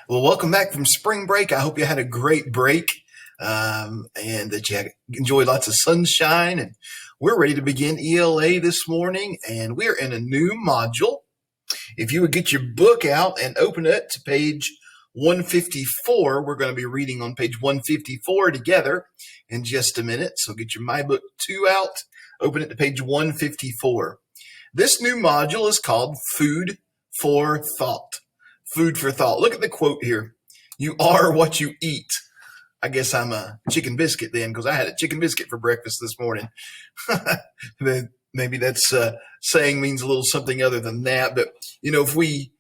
Well, welcome back from spring break. I hope you had a great break and that you enjoyed lots of sunshine. And we're ready to begin ELA this morning, and we're in a new module. If you would get your book out and open it to page 154, we're going to be reading on page 154 together in just a minute. So get your My Book 2 out, open it to page 154. This new module is called Food for Thought. Food for thought. Look at the quote here. You are what you eat. I guess I'm a chicken biscuit then, because I had a chicken biscuit for breakfast this morning. Maybe that's saying means a little something other than that. But, if we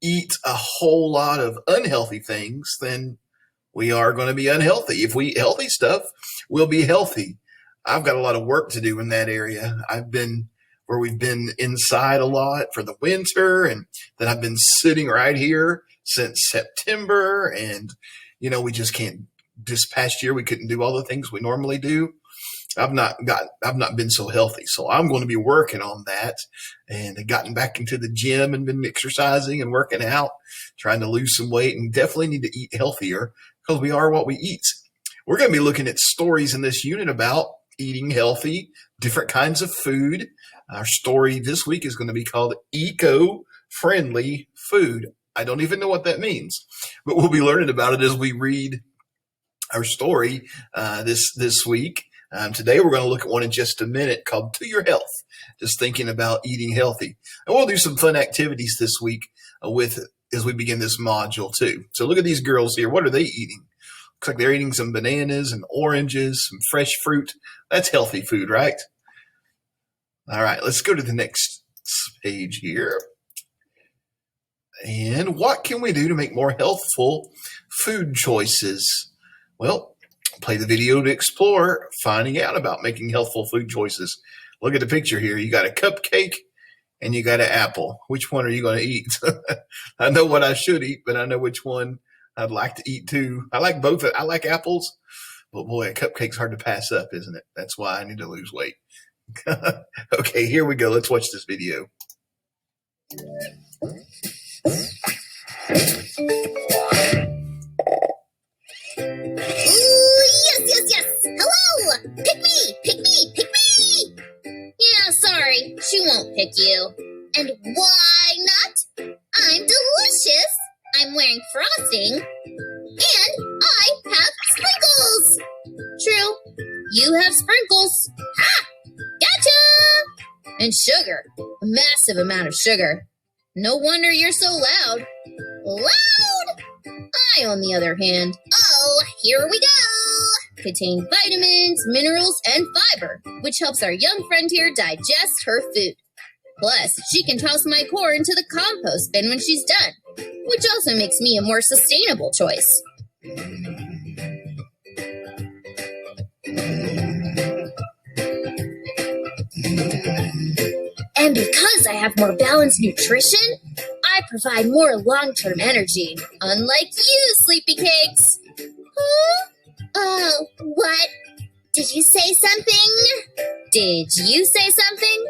eat a whole lot of unhealthy things, then we are going to be unhealthy. If we eat healthy stuff, we'll be healthy. I've got a lot of work to do in that area. We've been inside a lot for the winter, and then I've been sitting right here since September, and we just can't. This past year we couldn't do all the things we normally do. I've not been so healthy, so I'm going to be working on that, and I've gotten back into the gym and been exercising and working out, trying to lose some weight, and definitely need to eat healthier because we are what we eat. We're going to be looking at stories in this unit about eating healthy, different kinds of food. Our story this week is going to be called Eco-Friendly Food. I don't even know what that means, but we'll be learning about it as we read our story this week. Today we're going to look at one in just a minute called To Your Health, just thinking about eating healthy. And we'll do some fun activities this week as we begin this module too. So look at these girls here. What are they eating? Looks like they're eating some bananas and oranges, some fresh fruit. That's healthy food, right? All right, let's go to the next page here. And what can we do to make more healthful food choices? Well, play the video to explore finding out about making healthful food choices. Look at the picture here. You got a cupcake and you got an apple. Which one are you going to eat? I know what I should eat, but I know which one I'd like to eat too. I like both. I like apples, but boy, a cupcake's hard to pass up, isn't it? That's why I need to lose weight. Okay, here we go. Let's watch this video. Ooh, yes. Hello! Pick me! Yeah, sorry, she won't pick you. And why not? I'm delicious. I'm wearing frosting. And I have sprinkles. True, you have sprinkles. Ha! Gotcha! And sugar. A massive amount of sugar. No wonder you're so loud. Loud! I, on the other hand, here we go! Contain vitamins, minerals, and fiber, which helps our young friend here digest her food. Plus, she can toss my core into the compost bin when she's done, which also makes me a more sustainable choice. And because I have more balanced nutrition, I provide more long-term energy, unlike you, sleepy cakes. Huh? Oh, what? Did you say something? Did you say something?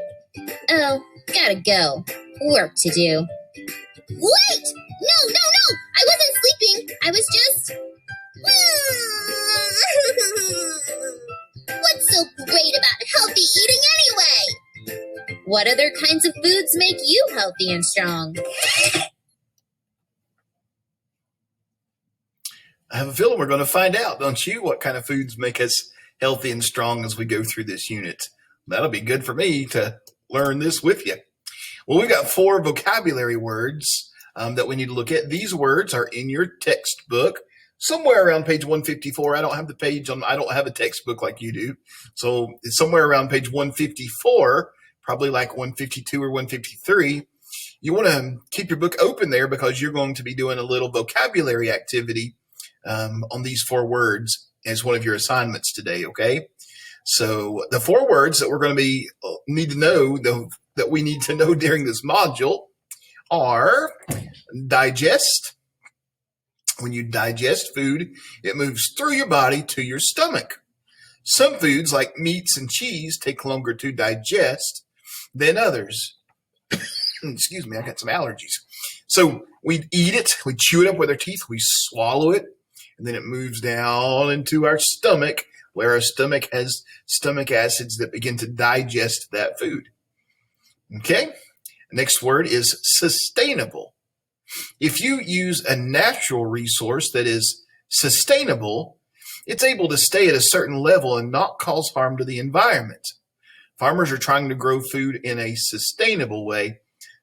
Oh, gotta go. Work to do. Wait! No! I wasn't sleeping. I was just... What's so great about healthy eating anyway? What other kinds of foods make you healthy and strong? I have a feeling we're going to find out, don't you? What kind of foods make us healthy and strong as we go through this unit. That'll be good for me to learn this with you. Well, we've got 4 vocabulary words that we need to look at. These words are in your textbook, somewhere around page 154. I don't have the page on. I don't have a textbook like you do, so it's somewhere around page 154, probably like 152 or 153. You want to keep your book open there because you're going to be doing a little vocabulary activity on these 4 words as one of your assignments today, okay? So the 4 words that we're going to need to know that we need to know during this module are digest. When you digest food, it moves through your body to your stomach. Some foods like meats and cheese take longer to digest than others. Excuse me, I got some allergies. So We eat it, we chew it up with our teeth, we swallow it, and then it moves down into our stomach, where our stomach has stomach acids that begin to digest that food. Okay? Next word is sustainable. If you use a natural resource that is sustainable, it's able to stay at a certain level and not cause harm to the environment. Farmers are trying to grow food in a sustainable way,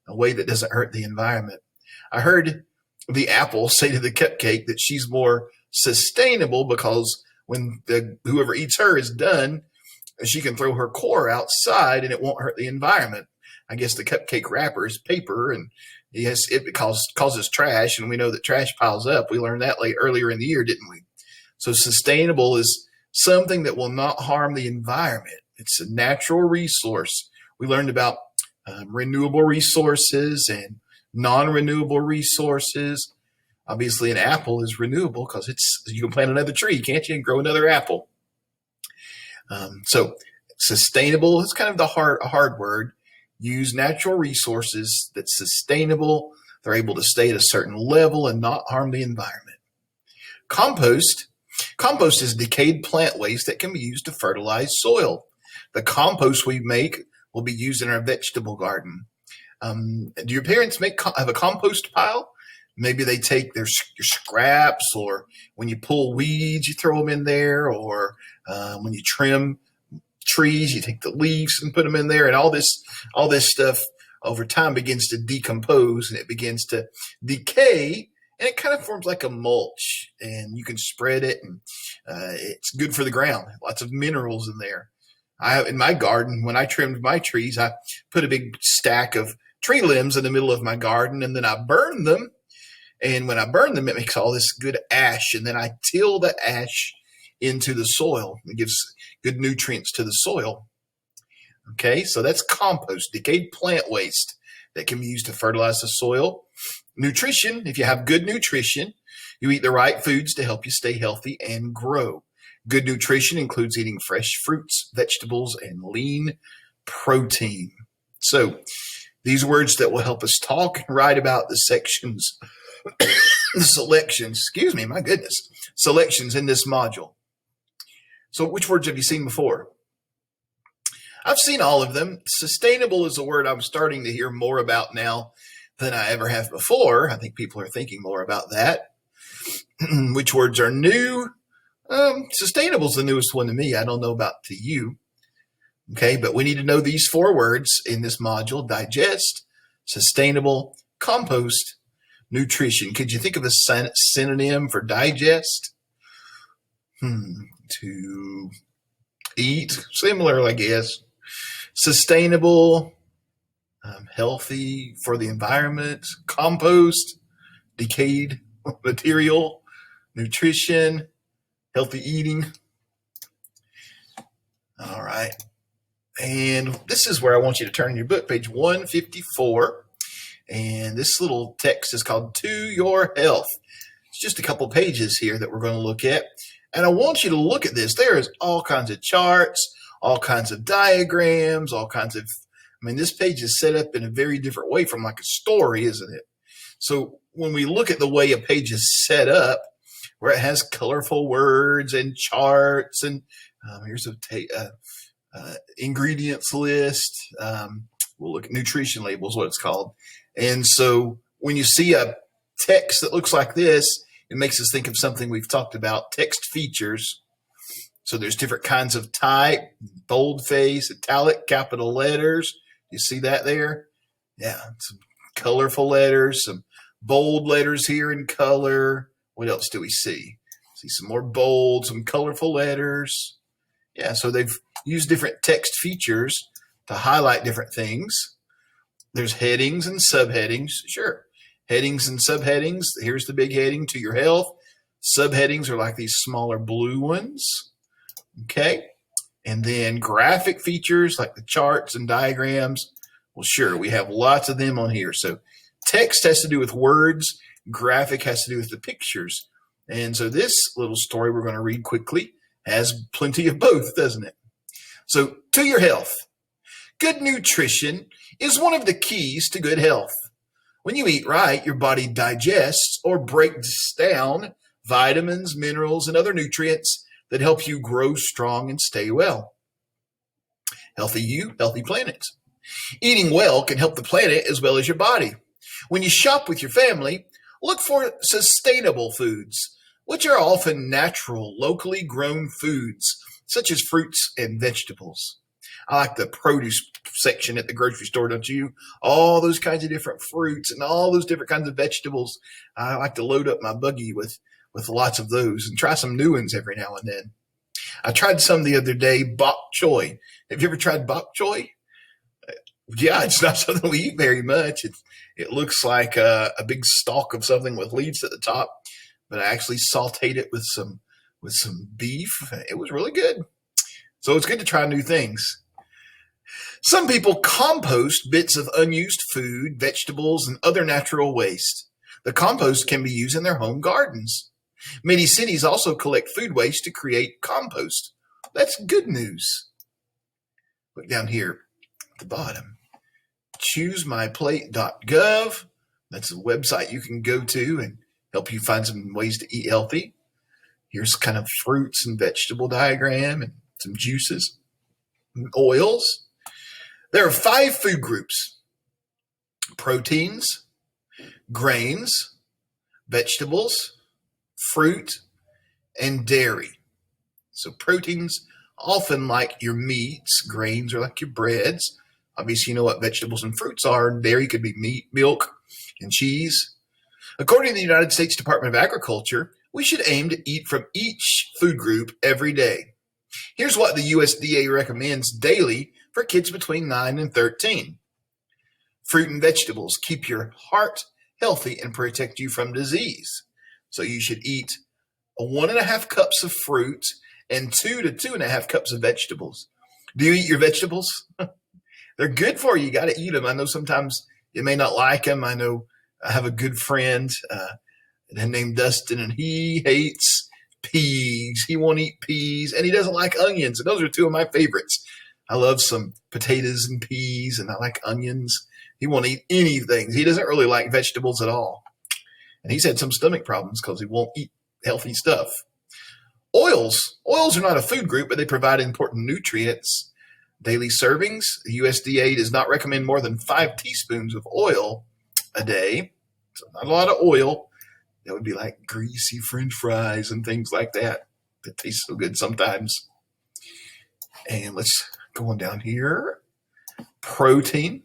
a way that doesn't hurt the environment. I heard the apple say to the cupcake that she's more sustainable because when whoever eats her is done, she can throw her core outside and it won't hurt the environment. I guess the cupcake wrapper is paper, and yes, it causes trash, and we know that trash piles up. We learned that earlier in the year, didn't we? So sustainable is something that will not harm the environment. It's a natural resource. We learned about renewable resources and non-renewable resources. Obviously, an apple is renewable because you can plant another tree, can't you, and grow another apple. So sustainable is kind of a hard word. Use natural resources that's sustainable. They're able to stay at a certain level and not harm the environment. Compost. Compost is decayed plant waste that can be used to fertilize soil. The compost we make will be used in our vegetable garden. Do your parents have a compost pile? Maybe they take your scraps, or when you pull weeds, you throw them in there, or when you trim trees, you take the leaves and put them in there, and all this stuff over time begins to decompose and it begins to decay, and it kind of forms like a mulch, and you can spread it, and it's good for the ground. Lots of minerals in there. In my garden, when I trimmed my trees, I put a big stack of tree limbs in the middle of my garden, and then I burned them. And when I burn them, it makes all this good ash, and then I till the ash into the soil. It gives good nutrients to the soil. Okay, so that's compost, decayed plant waste that can be used to fertilize the soil. Nutrition, if you have good nutrition, you eat the right foods to help you stay healthy and grow. Good nutrition includes eating fresh fruits, vegetables, and lean protein. So these words that will help us talk and write about the selections in this module. So which words have you seen before? I've seen all of them. Sustainable is a word I'm starting to hear more about now than I ever have before. I think people are thinking more about that. Which words are new? Sustainable is the newest one to me. I don't know about to you. Okay, but we need to know these 4 words in this module: digest, sustainable, compost, nutrition. Could you think of a synonym for digest? To eat, similar, I guess. Sustainable, healthy for the environment. Compost, decayed material. Nutrition, healthy eating. All right. And this is where I want you to turn your book, page 154. And this little text is called To Your Health. It's just a couple pages here that we're going to look at. And I want you to look at this. There is all kinds of charts, all kinds of diagrams, this page is set up in a very different way from like a story, isn't it? So when we look at the way a page is set up, where it has colorful words and charts, and here's a ingredients list. We'll look at nutrition labels, what it's called. And so when you see a text that looks like this, it makes us think of something we've talked about, text features. So there's different kinds of type: boldface, italic, capital letters. You see that there? Yeah, some colorful letters, some bold letters here in color. What else do we see? See some more bold, some colorful letters. Yeah, so they've used different text features to highlight different things. There's headings and subheadings. Sure. Headings and subheadings. Here's the big heading: To Your Health. Subheadings are like these smaller blue ones. Okay. And then graphic features like the charts and diagrams. Well, sure, we have lots of them on here. So text has to do with words. Graphic has to do with the pictures. And so this little story we're going to read quickly has plenty of both, doesn't it? So, to your health. Good nutrition is one of the keys to good health. When you eat right, your body digests or breaks down vitamins, minerals, and other nutrients that help you grow strong and stay well. Healthy you, healthy planet. Eating well can help the planet as well as your body. When you shop with your family, look for sustainable foods, which are often natural, locally grown foods, such as fruits and vegetables. I like the produce section at the grocery store, don't you? All those kinds of different fruits and all those different kinds of vegetables. I like to load up my buggy with lots of those and try some new ones every now and then. I tried some the other day, bok choy. Have you ever tried bok choy? Yeah, it's not something we eat very much. It looks like a big stalk of something with leaves at the top, but I actually sauteed it with some beef. It was really good. So it's good to try new things. Some people compost bits of unused food, vegetables, and other natural waste. The compost can be used in their home gardens. Many cities also collect food waste to create compost. That's good news. Look down here at the bottom. ChooseMyPlate.gov. That's a website you can go to and help you find some ways to eat healthy. Here's kind of fruits and vegetable diagram and some juices and oils. There are 5 food groups: proteins, grains, vegetables, fruit, and dairy. So proteins, often like your meats. Grains are like your breads. Obviously, you know what vegetables and fruits are. Dairy could be meat, milk, and cheese. According to the United States Department of Agriculture, we should aim to eat from each food group every day. Here's what the USDA recommends daily for kids between 9 and 13. Fruit and vegetables keep your heart healthy and protect you from disease. So you should eat 1.5 cups of fruit and 2 to 2.5 cups of vegetables. Do you eat your vegetables? They're good for you. You got to eat them. I know sometimes you may not like them. I know I have a good friend named Dustin, and he hates peas. He won't eat peas, and he doesn't like onions. And those are 2 of my favorites. I love some potatoes and peas, and I like onions. He won't eat anything. He doesn't really like vegetables at all. And he's had some stomach problems because he won't eat healthy stuff. Oils. Oils are not a food group, but they provide important nutrients. Daily servings. The USDA does not recommend more than 5 teaspoons of oil a day. So not a lot of oil. That would be like greasy French fries and things like that. That taste so good sometimes. And let's go on down here. Protein.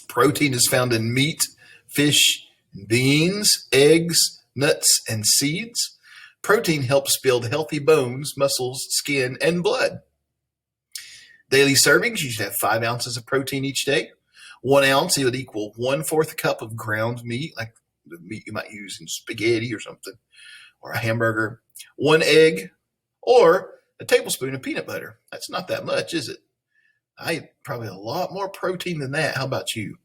Protein is found in meat, fish, beans, eggs, nuts, and seeds. Protein helps build healthy bones, muscles, skin, and blood. Daily servings, you should have 5 ounces of protein each day. 1 ounce, it would equal 1/4 cup of ground meat, like the meat you might use in spaghetti or something, or a hamburger. 1 egg, or a tablespoon of peanut butter. That's not that much, is it? I eat probably a lot more protein than that. How about you?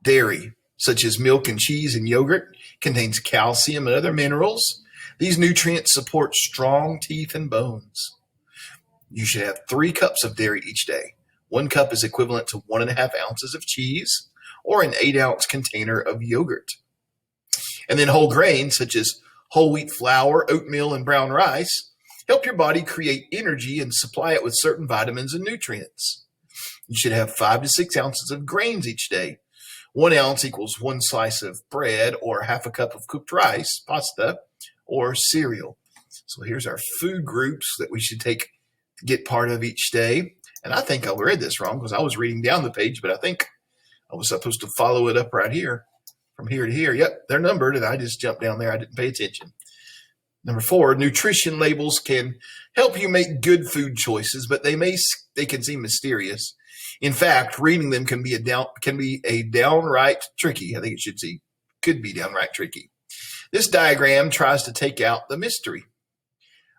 Dairy, such as milk and cheese and yogurt, contains calcium and other minerals. These nutrients support strong teeth and bones. You should have 3 cups of dairy each day. 1 cup is equivalent to 1.5 ounces of cheese or an 8-ounce container of yogurt. And then whole grains, such as whole wheat flour, oatmeal, and brown rice, help your body create energy and supply it with certain vitamins and nutrients. You should have 5 to 6 ounces of grains each day. 1 ounce equals 1 slice of bread or 1/2 cup of cooked rice, pasta, or cereal. So here's our food groups that we should get part of each day. And I think I read this wrong because I was reading down the page, but I think I was supposed to follow it up right here from here to here. Yep, they're numbered, and I just jumped down there. I didn't pay attention. Number 4, nutrition labels can help you make good food choices, but they can seem mysterious. In fact, reading them can be downright tricky. I think it could be downright tricky. This diagram tries to take out the mystery.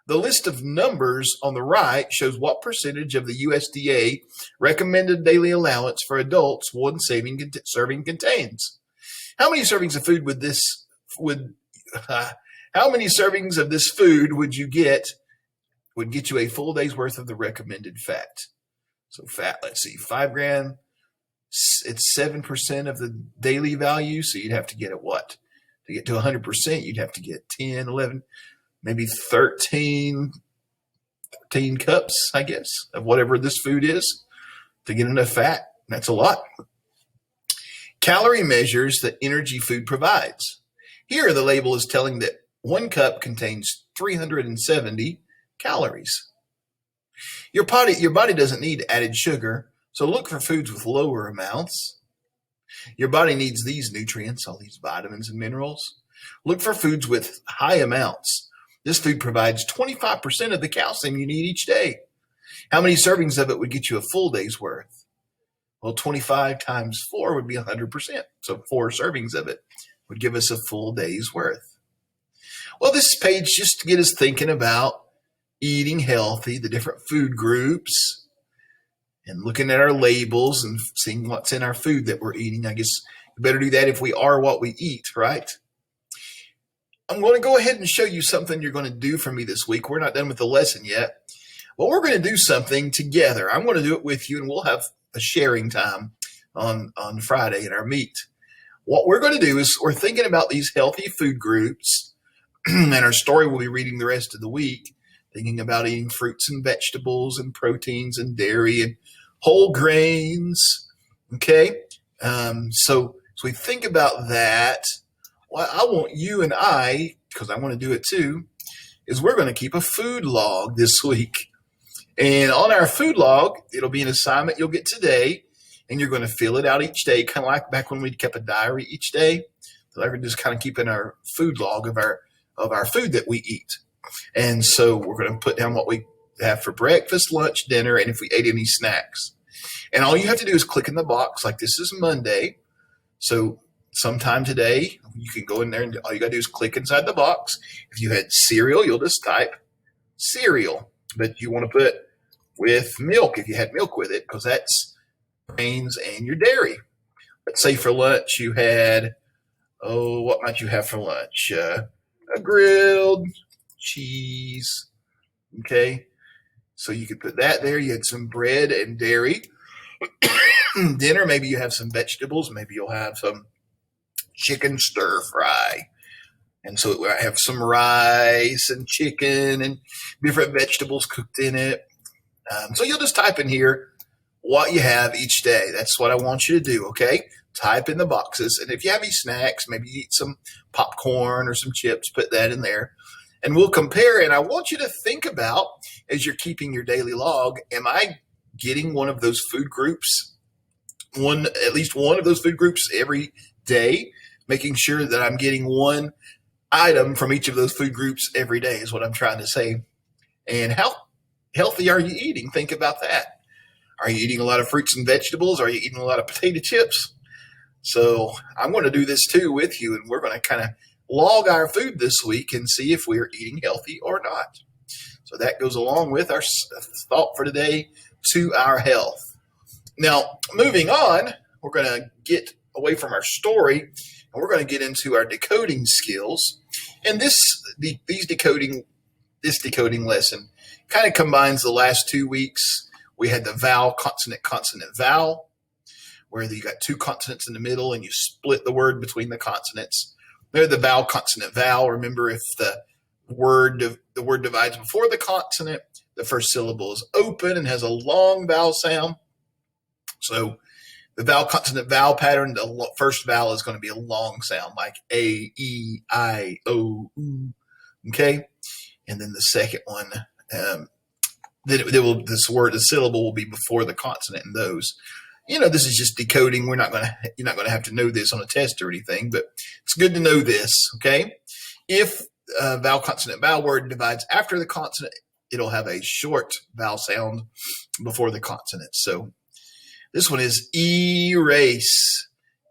The list of numbers on the right shows what percentage of the USDA recommended daily allowance for adults 1 serving contains. How many servings of food how many servings of this food would get you a full day's worth of the recommended fat? So fat, let's see, 5 grams, It's 7% of the daily value. So you'd have to get it what? To get to 100%, you'd have to get 10, 11, maybe 13 cups, I guess, of whatever this food is to get enough fat. That's a lot. Calorie measures the energy food provides. Here, the label is telling that 1 cup contains 370 calories. Your body doesn't need added sugar, so look for foods with lower amounts. Your body needs these nutrients, all these vitamins and minerals. Look for foods with high amounts. This food provides 25% of the calcium you need each day. How many servings of it would get you a full day's worth? Well, 25 times 4 would be 100%. So 4 servings of it would give us a full day's worth. Well, this page just to get us thinking about eating healthy, the different food groups, and looking at our labels and seeing what's in our food that we're eating. I guess you better do that if we are what we eat, right? I'm going to go ahead and show you something you're going to do for me this week. We're not done with the lesson yet. Well, we're going to do something together. I'm going to do it with you, and we'll have a sharing time on Friday in our meet. What we're going to do is we're thinking about these healthy food groups, and our story we'll be reading the rest of the week, thinking about eating fruits and vegetables and proteins and dairy and whole grains. Okay? So we think about that. What I want you and I, because I want to do it too, is we're going to keep a food log this week. And on our food log, it'll be an assignment you'll get today, and you're going to fill it out each day, kind of like back when we kept a diary each day. So we're just kind of keeping our food log of our food that we eat. And so we're going to put down what we have for breakfast, lunch, dinner, and if we ate any snacks. And all you have to do is click in the box, like this is Monday. So sometime today, you can go in there and all you got to do is click inside the box. If you had cereal, you'll just type cereal. But you want to put with milk if you had milk with it, because that's grains and your dairy. Let's say for lunch you had, what might you have for lunch? A grilled cheese. Okay. So you could put that there. You had some bread and dairy. Dinner, maybe you have some vegetables. Maybe you'll have some chicken stir fry. And so I have some rice and chicken and different vegetables cooked in it. So you'll just type in here what you have each day. That's what I want you to do, okay? Type in the boxes. And if you have any snacks, maybe you eat some popcorn or some chips, put that in there. And we'll compare. And I want you to think about, as you're keeping your daily log, am I getting one of those food groups, at least one of those food groups every day, making sure that I'm getting one item from each of those food groups every day is what I'm trying to say. And how healthy are you eating? Think about that. Are you eating a lot of fruits and vegetables? Are you eating a lot of potato chips? So I'm going to do this too with you, and we're going to kind of log our food this week and see if we're eating healthy or not. So that goes along with our thought for today, to our health. Now, moving on, we're going to get away from our story, and we're going to get into our decoding skills. And this decoding lesson kind of combines the last 2 weeks. We had the vowel, consonant, consonant, vowel, where you got 2 consonants in the middle and you split the word between the consonants. There, the vowel, consonant, vowel. Remember, if the word divides before the consonant, the first syllable is open and has a long vowel sound. So the vowel, consonant, vowel pattern, the first vowel is going to be a long sound, like A, E, I, O, U. Okay? And then the second one, the syllable will be before the consonant in those. This is just decoding. You're not going to have to know this on a test or anything, but it's good to know this, okay? If vowel, consonant, vowel word divides after the consonant, it'll have a short vowel sound before the consonant. So this one is erase,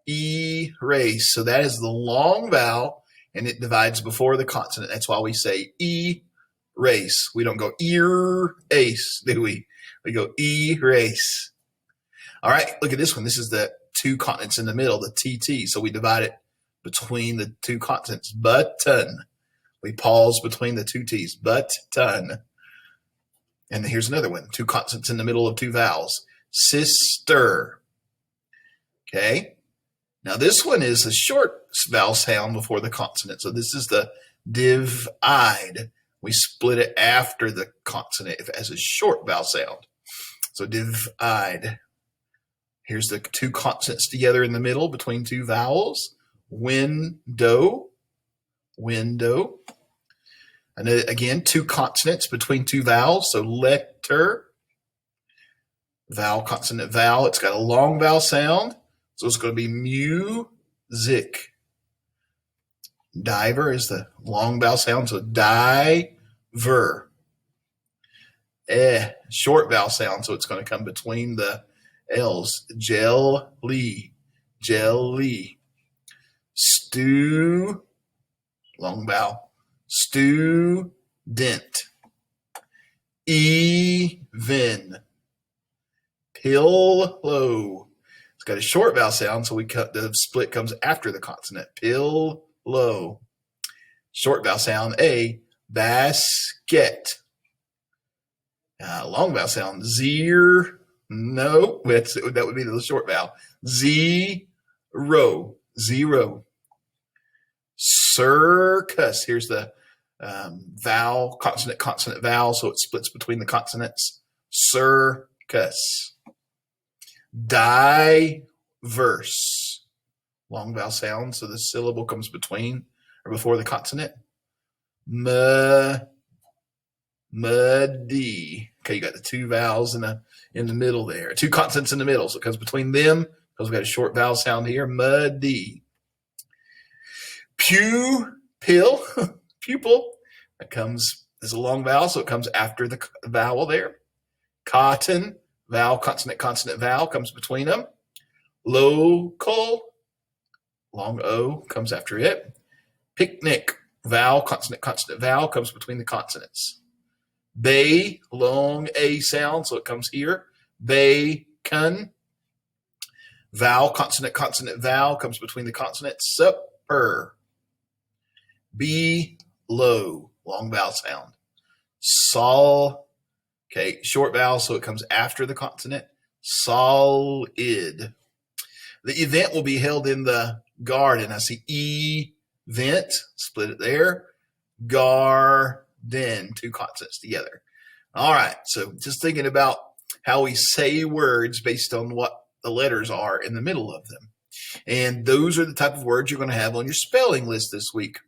erase. So that is the long vowel, and it divides before the consonant. That's why we say erase. We don't go ear-ace, do we? We go erase. All right, look at this one. This is the 2 consonants in the middle, the TT. So we divide it between the 2 consonants. Button. We pause between the 2 T's. Button. And here's another one. 2 consonants in the middle of 2 vowels. Sister. Okay. Now this one is a short vowel sound before the consonant. So this is the div-ide. We split it after the consonant as a short vowel sound. So div-ide. Here's the two consonants together in the middle between two vowels. Window, window. And again, two consonants between two vowels. So letter, vowel, consonant, vowel. It's got a long vowel sound. So it's going to be music. Diver is the long vowel sound. So diver. Short vowel sound. So it's going to come between the L's. Jelly. Jelly. Stew. Long vowel. Student. Even. Pillow. It's got a short vowel sound, so the split comes after the consonant. Pillow. Short vowel sound, A. Basket. Long vowel sound, zero. No, that would be the short vowel. Zero. Zero. Circus. Here's the vowel, consonant, consonant, vowel, so it splits between the consonants. Circus. Diverse. Long vowel sound, so the syllable comes between or before the consonant. Muddy. Okay, you got the two vowels in the middle there. Two consonants in the middle, so it comes between them because we've got a short vowel sound here. Muddy. Pupil. Pupil. That comes as a long vowel, so it comes after the vowel there. Cotton. Vowel, consonant, consonant, vowel comes between them. Local. Long O comes after it. Picnic. Vowel, consonant, consonant, vowel comes between the consonants. Bay, long A sound, so it comes here. Bacon. Vowel, consonant, consonant, vowel comes between the consonants. Supper. Below, long vowel sound. Sol. Okay, short vowel, so it comes after the consonant. Solid. The event will be held in the garden. I see event, split it there. Garden, two consonants together. All right, so just thinking about how we say words based on what the letters are in the middle of them. And those are the type of words you're going to have on your spelling list this week.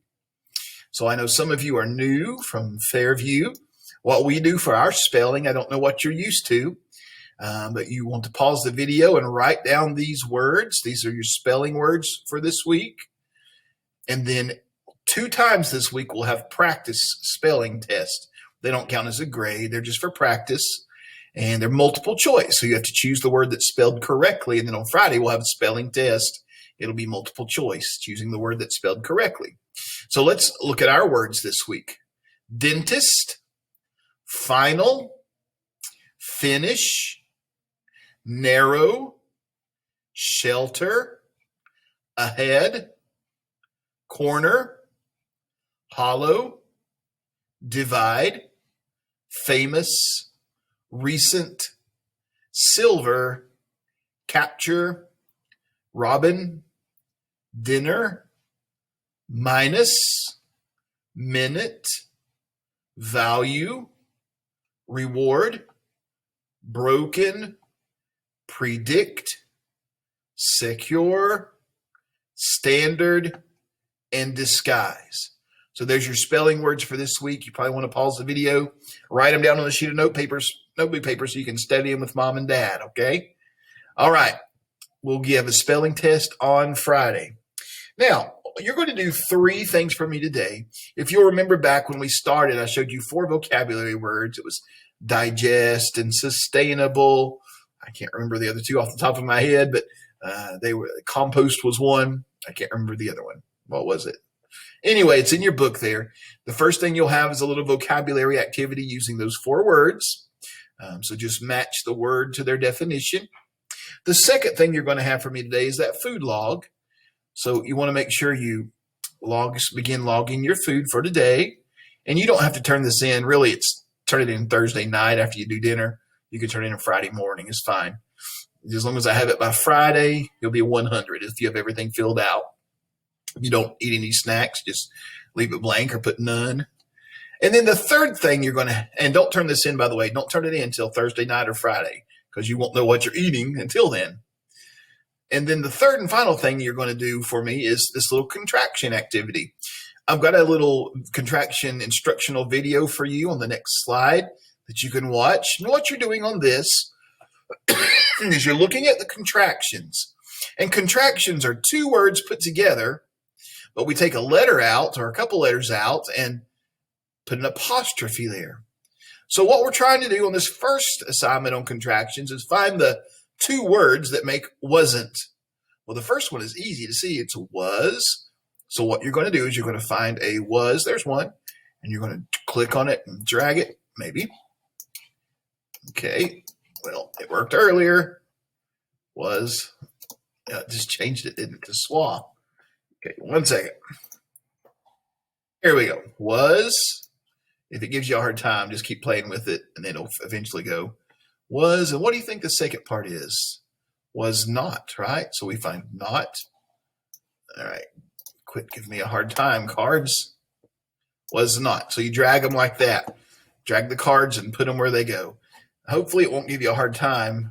So I know some of you are new from Fairview. What we do for our spelling, I don't know what you're used to, but you want to pause the video and write down these words. These are your spelling words for this week. And then 2 times this week, we'll have practice spelling tests. They don't count as a grade. They're just for practice. And they're multiple choice. So you have to choose the word that's spelled correctly. And then on Friday, we'll have a spelling test. It'll be multiple choice, choosing the word that's spelled correctly. So let's look at our words this week. Dentist. Final, finish, narrow, shelter, ahead, corner, hollow, divide, famous, recent, silver, capture, robin, dinner, minus, minute, value, reward, broken, predict, secure, standard, and disguise. So there's your spelling words for this week. You probably want to pause the video, write them down on a sheet of notebook paper so you can study them with mom and dad, okay? All right. We'll give a spelling test on Friday. Now, you're going to do 3 things for me today. If you'll remember back when we started, I showed you 4 vocabulary words. It was digest and sustainable. I can't remember the other 2 off the top of my head, but compost was one. I can't remember the other one. What was it? Anyway, it's in your book there. The first thing you'll have is a little vocabulary activity using those 4 words. So just match the word to their definition. The second thing you're going to have for me today is that food log. So you want to make sure you begin logging your food for today. And you don't have to turn this in. Really, turn it in Thursday night after you do dinner. You can turn it in Friday morning. It's fine. As long as I have it by Friday, you'll be 100 if you have everything filled out. If you don't eat any snacks, just leave it blank or put none. And then the third thing you're going to, and don't turn this in, by the way, don't turn it in until Thursday night or Friday because you won't know what you're eating until then. And then the third and final thing you're going to do for me is this little contraction activity. I've got a little contraction instructional video for you on the next slide that you can watch. And what you're doing on this is you're looking at the contractions. And contractions are two words put together, but we take a letter out or a couple letters out and put an apostrophe there. So what we're trying to do on this first assignment on contractions is find the two words that make wasn't. Well, the first one is easy to see. It's was. So what you're going to do is you're going to find a was. There's one. And you're going to click on it and drag it, maybe. Okay. Well, it worked earlier. Was. Just changed it, didn't it, to SWA. Okay, 1 second. Here we go. Was. If it gives you a hard time, just keep playing with it, and then it'll eventually go. Was, and what do you think the second part is? Was not, right? So we find not. All right. Quit giving me a hard time, cards. Was not. So you drag them like that. Drag the cards and put them where they go. Hopefully it won't give you a hard time.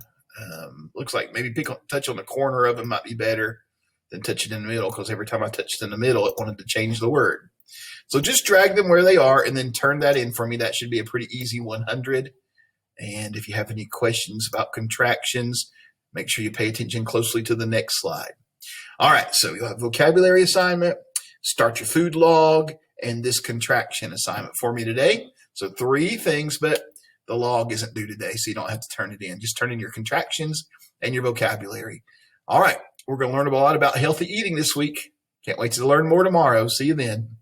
Looks like maybe touch on the corner of it might be better than touch it in the middle, because every time I touched in the middle, it wanted to change the word. So just drag them where they are and then turn that in for me. That should be a pretty easy 100. And if you have any questions about contractions, make sure you pay attention closely to the next slide. All right, so you'll have vocabulary assignment, start your food log, and this contraction assignment for me today. So 3 things, but the log isn't due today, so you don't have to turn it in. Just turn in your contractions and your vocabulary. All right, we're going to learn a lot about healthy eating this week. Can't wait to learn more tomorrow. See you then.